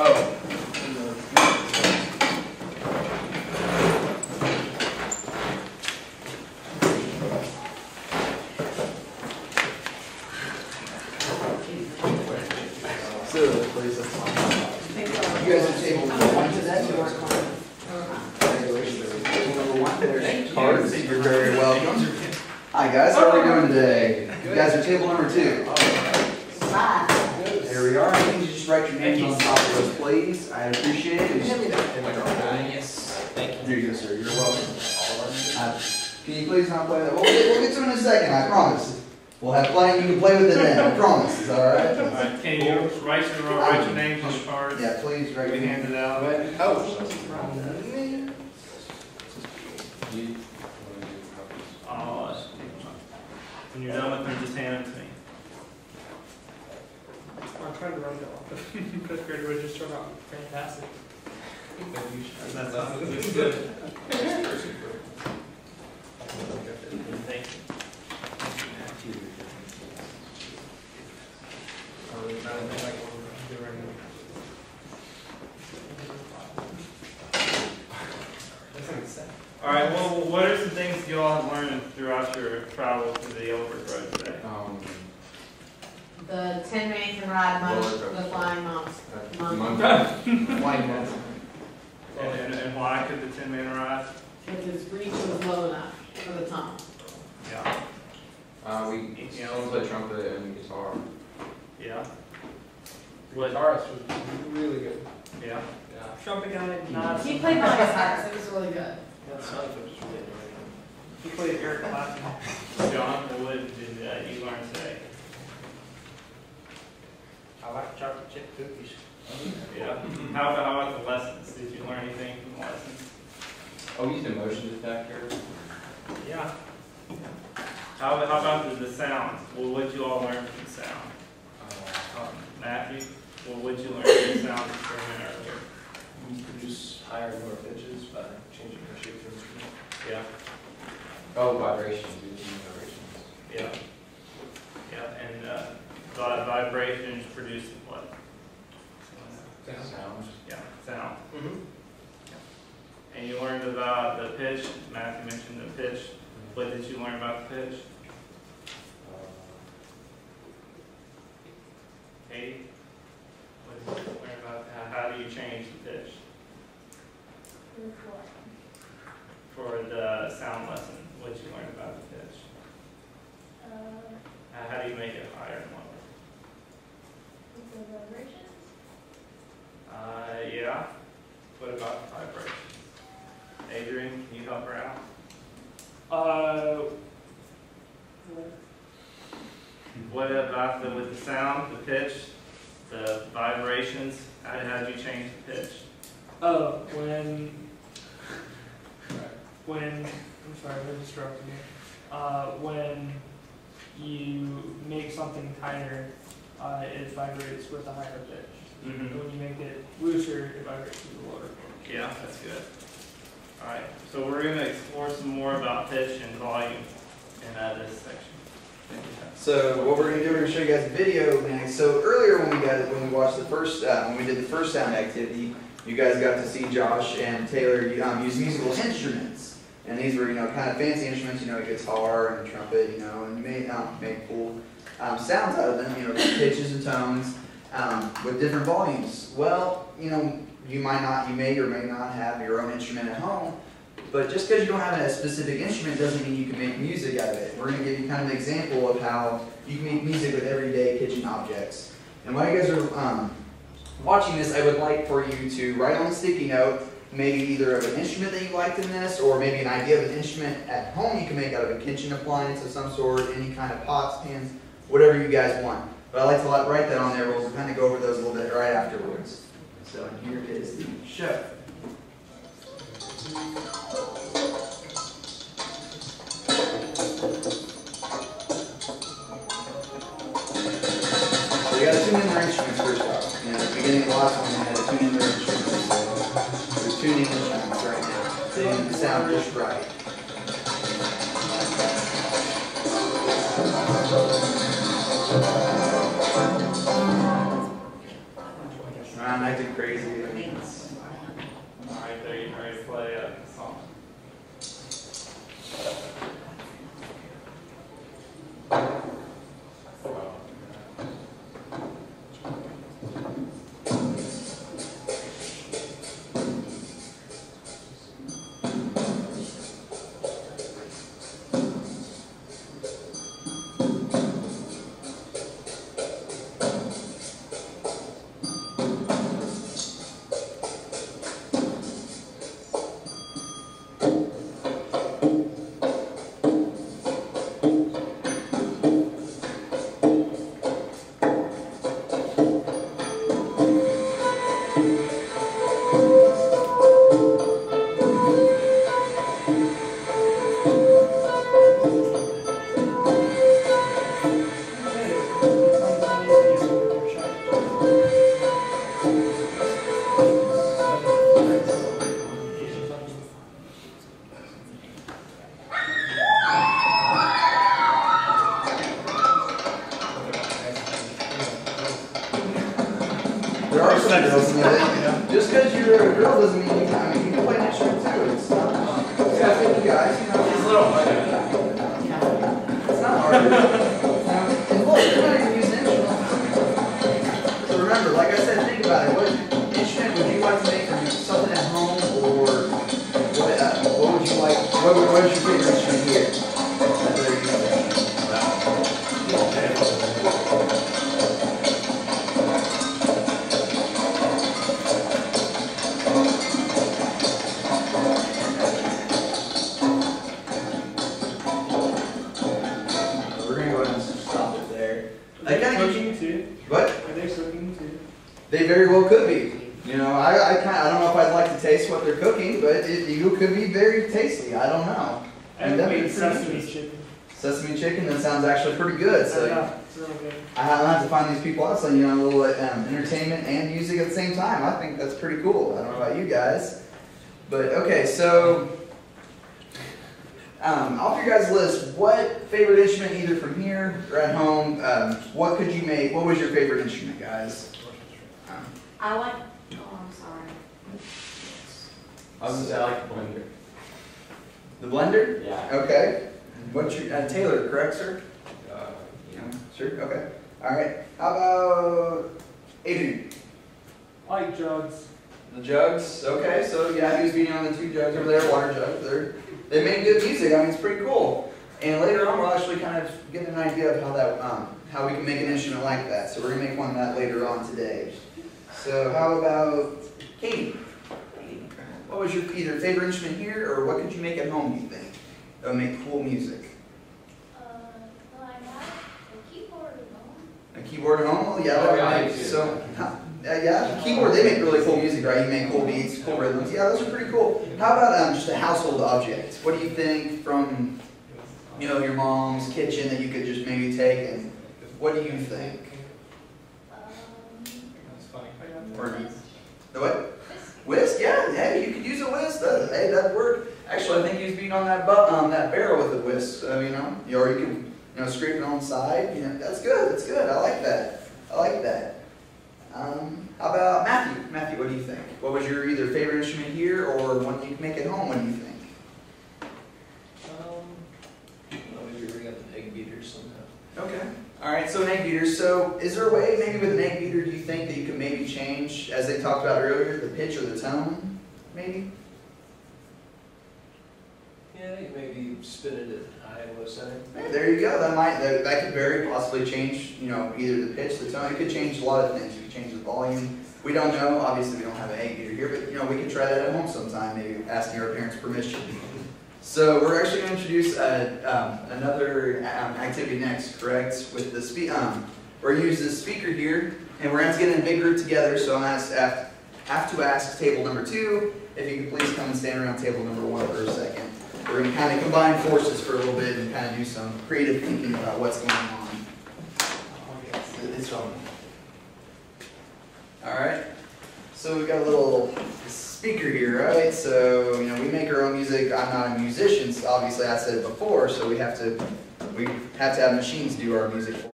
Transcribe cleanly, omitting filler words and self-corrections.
Oh. So, please, that's fine. You guys are table number one today? Congratulations. Table number one, there's cards. You're very welcome. Hi guys, how are we doing today? You guys are table number two. There we are. Can you just write your names on top of those, please? I appreciate it. Yes. Thank you. There you go, sir. You're welcome. Can you please not play that? We'll get to it in a second, I promise. We'll have plenty, you can play with it then, I promise. Is that alright? Alright, can you write your names on the card? Yeah, please write We your hand name. it out. Oh. When you're done with them, just hand it to me. I tried to write it off. Fifth grade would just turn out fantastic. That's good. Thank you. All right. Well, what are some things you all have learned throughout your travel to the Elbert Road today? The 10 man can ride the flying monks. Flying monks. And why could the 10 man ride? Because its reach was low enough for the tunnel. Yeah. We play trumpet and guitar. Yeah. What? Guitarist was really good. Yeah. Trumpet guy, not. He played by his heart, so it was really good. He played Eric Clapton. John, what did you learn today? I like chocolate chip cookies. Yeah. How about the lessons? Did you learn anything from the lessons? Oh, we used a motion detector. Yeah. How about the sounds? Well, what did you all learn from the sound? Matthew, well, what did you learn from the sound experiment earlier? We produce higher and lower pitches by changing the shape of the instrument. Yeah. Oh, vibrations. We use vibrations. Yeah. Yeah. And vibrations produce what? Sound. Yeah. Sound. Mm-hmm. And you learned about the pitch. Matthew mentioned the pitch. What did you learn about the pitch? Katie? What did you learn about how do you change the pitch? For the sound lesson, what did you learn about the pitch? How do you make it higher and lower? Yeah. What about the vibration? Adrian, can you help her out? What about with the sound, the pitch, the vibrations? How did you change the pitch? Oh, when I'm sorry, I distracted me. When you make something tighter, it vibrates with a higher pitch. Mm-hmm. And when you make it looser, it vibrates with a lower pitch. Yeah, that's good. All right, so we're going to explore some more about pitch and volume in this section. Thank you. So what we're going to do, we're going to show you guys a video next. So earlier when we watched the first, when we did the first sound activity, you guys got to see Josh and Taylor use musical instruments. And these were, kind of fancy instruments, a guitar and a trumpet, and you make cool sounds out of them, pitches and tones with different volumes. Well, you may or may not have your own instrument at home, but just because you don't have a specific instrument doesn't mean you can make music out of it. We're going to give you kind of an example of how you can make music with everyday kitchen objects. And while you guys are watching this, I would like for you to write on a sticky note maybe either of an instrument that you liked in this, or maybe an idea of an instrument at home you can make out of a kitchen appliance of some sort, any kind of pots, pans, whatever you guys want. But I like to write that on there. We'll kind of go over those a little bit right afterwards. So here is the show. So you got to tune in their instruments first off. At the beginning of the last one, they had to tune in their instruments. So we're tuning instruments right now. They need to sound just right. acting crazy. I mean, Alright, there you ready to play a song. There are some girls in there. Just because you're a girl doesn't mean you can play an instrument too. It's not. Yeah, you guys, you know. It's a little hard. It's not hard. And look, you're not even using instruments. So remember, like I said, think about it. What instrument would you like to make? Something at home, or what would you like? What is your favorite instrument here? That they're using? We're gonna go ahead and stop it there. Are they cooking too? What? Are they cooking too? They very well could be. You know, I don't know if I'd like to taste what they're cooking, but it could be very tasty. I don't know. I haven't That'd be made pretty sesame interesting. chicken. Sesame chicken, that sounds actually pretty good. So Yeah, it's really good. I'll have to find these people out, so you know, a little entertainment and music at the same time. I think that's pretty cool. I don't know about you guys, but okay. So off your guys' list, what favorite instrument, either from here or at home, what could you make? What was your favorite instrument, guys? I like, oh, I'm sorry. I was gonna say I like the blender. The blender? Yeah. Okay. What's your Taylor? Correct, sir? Yeah. Sure. Okay. All right. How about Adrian? I like jugs. The jugs. Okay. So yeah, he was beating on the two jugs over there, water jugs. They make good music. I mean, it's pretty cool. And later on, we'll actually kind of get an idea of how that how we can make an instrument like that. So we're gonna make one of that later on today. So how about Katie? What was your either favorite instrument here, or what could you make at home? You think that would make cool music? Well, I have a keyboard at home. A keyboard at home? Well, yeah, Oh, that yeah, I would make do. so. Yeah, keyboard. They make really cool music, right? You make cool beats, cool rhythms. Yeah, those are pretty cool. How about just a household object? What do you think from your mom's kitchen that you could just maybe take, and what do you think? That's funny. Or the what? Whisk? Yeah, hey, you could use a whisk. Hey, that'd work. Actually, I think he was beating on that that barrel with a whisk. Or you can scrape it on the side. That's good. That's good. I like that. I like that. How about Matthew? Matthew, what do you think? What was your either favorite instrument here, or one you can make at home? What do you think? Maybe bring up an egg beater somehow. Okay. All right. So an egg beater. So is there a way, maybe with an egg beater, do you think that you could maybe change, as they talked about earlier, the pitch or the tone? Maybe. Yeah, you maybe spin it at high and low setting. Hey, there you go. That could very possibly change, either the pitch, the tone. It could change a lot of things. It could change the volume. We don't know. Obviously, we don't have an egg beater here, but we can try that at home sometime. Maybe asking our parents' permission. So we're actually going to introduce another activity next, correct? With the we're going to use this speaker here, and we're going to get in a big group together. So I'm going to have to ask table number 2 if you could please come and stand around table number 1 for a second. We're going to kind of combine forces for a little bit and kind of do some creative thinking about what's going on. It's on. All right. So we've got a little speaker here, right? So we make our own music. I'm not a musician, so obviously I said it before. So we have to have machines do our music for us.